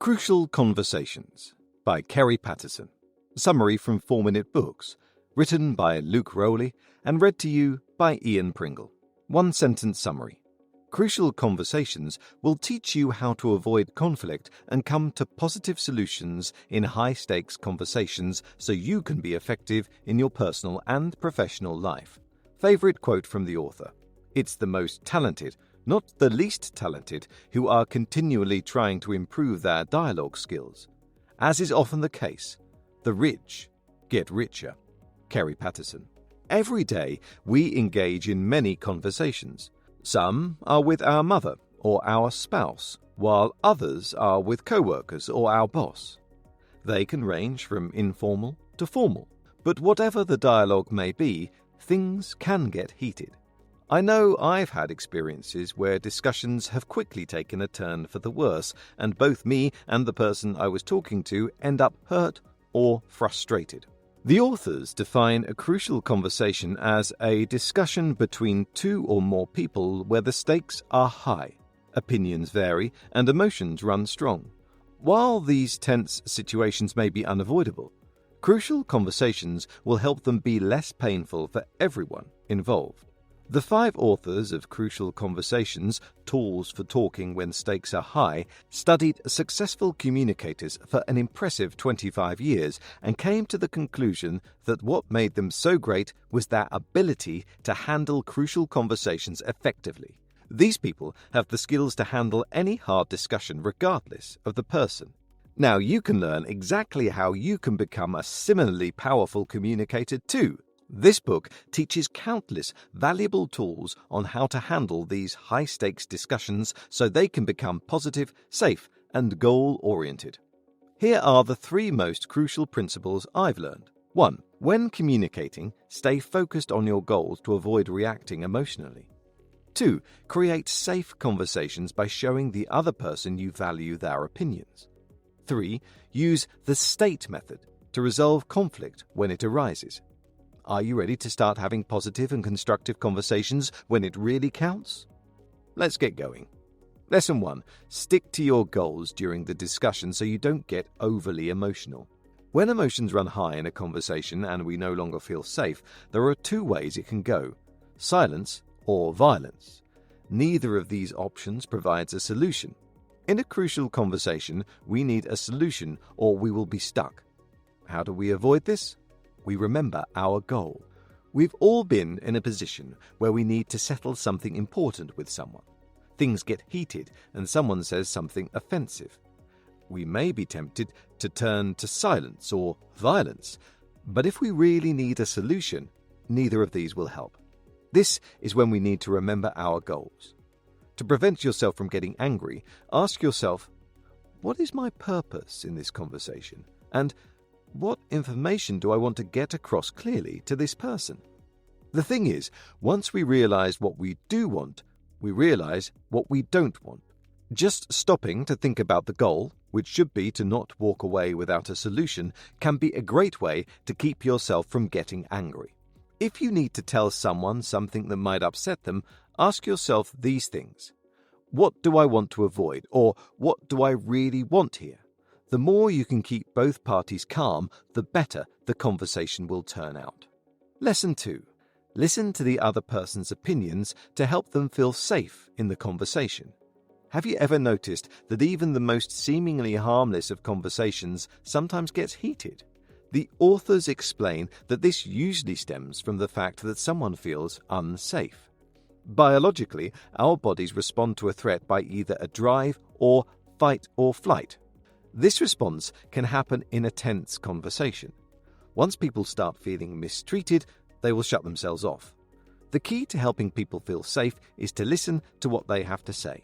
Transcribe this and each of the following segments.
Crucial Conversations by Kerry Patterson. Summary from 4-Minute Books. Written by Luke Rowley and read to you by Ian Pringle. One-sentence summary. Crucial conversations will teach you how to avoid conflict and come to positive solutions in high-stakes conversations so you can be effective in your personal and professional life. Favorite quote from the author. It's the most talented, not the least talented, who are continually trying to improve their dialogue skills. As is often the case, the rich get richer. Kerry Patterson. Every day we engage in many conversations. Some are with our mother or our spouse, while others are with co-workers or our boss. They can range from informal to formal, but whatever the dialogue may be, things can get heated. I know I've had experiences where discussions have quickly taken a turn for the worse, and both me and the person I was talking to end up hurt or frustrated. The authors define a crucial conversation as a discussion between two or more people where the stakes are high, opinions vary, and emotions run strong. While these tense situations may be unavoidable, crucial conversations will help them be less painful for everyone involved. The 5 authors of Crucial Conversations, Tools for Talking When Stakes Are High, studied successful communicators for an impressive 25 years and came to the conclusion that what made them so great was their ability to handle crucial conversations effectively. These people have the skills to handle any hard discussion regardless of the person. Now you can learn exactly how you can become a similarly powerful communicator too. This book teaches countless valuable tools on how to handle these high-stakes discussions so they can become positive, safe, and goal-oriented. Here are the 3 most crucial principles I've learned. 1. When communicating, stay focused on your goals to avoid reacting emotionally. 2. Create safe conversations by showing the other person you value their opinions. 3. Use the state method to resolve conflict when it arises. Are you ready to start having positive and constructive conversations when it really counts? Let's get going. Lesson 1. Stick to your goals during the discussion so you don't get overly emotional. When emotions run high in a conversation and we no longer feel safe, there are 2 ways it can go: silence or violence. Neither of these options provides a solution. In a crucial conversation, we need a solution or we will be stuck. How do we avoid this? We remember our goal. We've all been in a position where we need to settle something important with someone. Things get heated and someone says something offensive. We may be tempted to turn to silence or violence, but if we really need a solution, neither of these will help. This is when we need to remember our goals. To prevent yourself from getting angry, ask yourself, what is my purpose in this conversation? And what information do I want to get across clearly to this person? The thing is, once we realize what we do want, we realize what we don't want. Just stopping to think about the goal, which should be to not walk away without a solution, can be a great way to keep yourself from getting angry. If you need to tell someone something that might upset them, ask yourself these things. What do I want to avoid? Or what do I really want here? The more you can keep both parties calm, the better the conversation will turn out. Lesson 2. Listen to the other person's opinions to help them feel safe in the conversation. Have you ever noticed that even the most seemingly harmless of conversations sometimes gets heated? The authors explain that this usually stems from the fact that someone feels unsafe. Biologically, our bodies respond to a threat by either a drive or fight or flight. This response can happen in a tense conversation. Once people start feeling mistreated, they will shut themselves off. The key to helping people feel safe is to listen to what they have to say.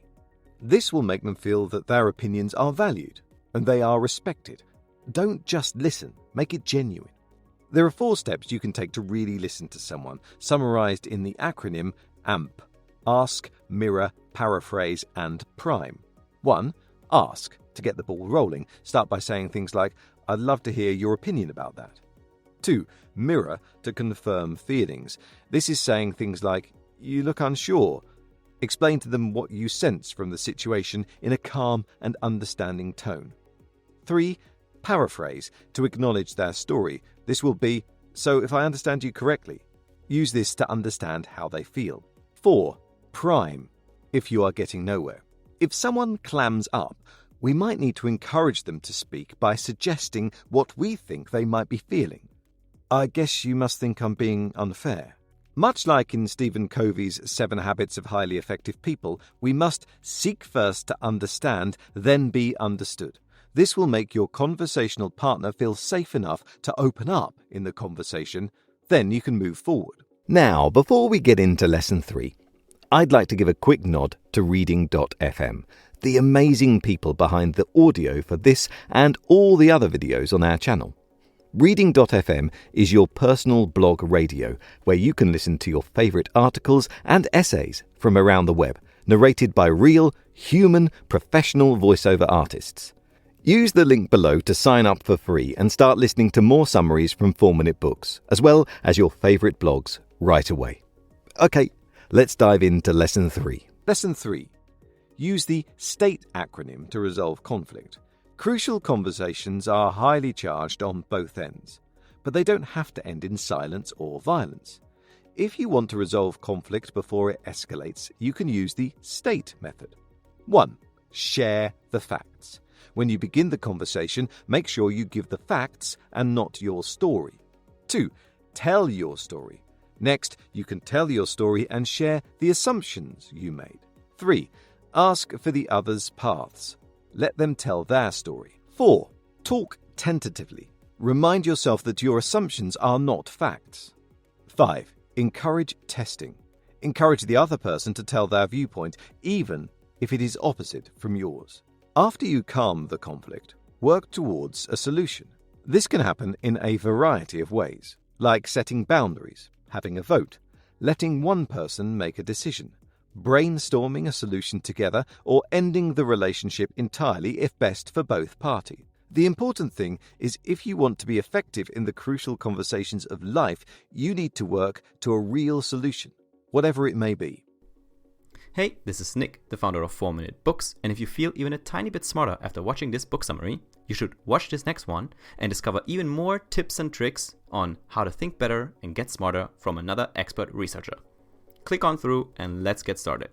This will make them feel that their opinions are valued and they are respected. Don't just listen, make it genuine. There are 4 steps you can take to really listen to someone, summarized in the acronym AMP: Ask, Mirror, Paraphrase, and Prime. 1. Ask. To get the ball rolling, start by saying things like, I'd love to hear your opinion about that. 2. Mirror, to confirm feelings. This is saying things like, you look unsure. Explain to them what you sense from the situation in a calm and understanding tone. 3. Paraphrase to acknowledge their story. This will be, "So if I understand you correctly." Use this to understand how they feel. 4. Prime, if you are getting nowhere. If someone clams up, we might need to encourage them to speak by suggesting what we think they might be feeling. "I guess you must think I'm being unfair." Much like in Stephen Covey's 7 Habits of Highly Effective People, we must seek first to understand, then be understood. This will make your conversational partner feel safe enough to open up in the conversation. Then you can move forward. Now, before we get into Lesson 3, I'd like to give a quick nod to Reading.fm, the amazing people behind the audio for this and all the other videos on our channel. Reading.fm is your personal blog radio where you can listen to your favourite articles and essays from around the web, narrated by real, human, professional voiceover artists. Use the link below to sign up for free and start listening to more summaries from 4-Minute Books, as well as your favourite blogs right away. Okay, let's dive into Lesson 3. Lesson 3. Use the STATE acronym to resolve conflict. Crucial conversations are highly charged on both ends, but they don't have to end in silence or violence. If you want to resolve conflict before it escalates, you can use the STATE method. 1. Share the facts. When you begin the conversation, make sure you give the facts and not your story. 2. Tell your story. Next, you can tell your story and share the assumptions you made. 3. Ask for the other's paths. Let them tell their story. 4. Talk tentatively. Remind yourself that your assumptions are not facts. 5. Encourage testing. Encourage the other person to tell their viewpoint, even if it is opposite from yours. After you calm the conflict, work towards a solution. This can happen in a variety of ways, like setting boundaries, having a vote, letting one person make a decision, brainstorming a solution together, or ending the relationship entirely if best for both parties. The important thing is, if you want to be effective in the crucial conversations of life, you need to work to a real solution, whatever it may be. Hey, this is Nick, the founder of 4-Minute Books, and if you feel even a tiny bit smarter after watching this book summary, you should watch this next one and discover even more tips and tricks on how to think better and get smarter from another expert researcher. Click on through and let's get started.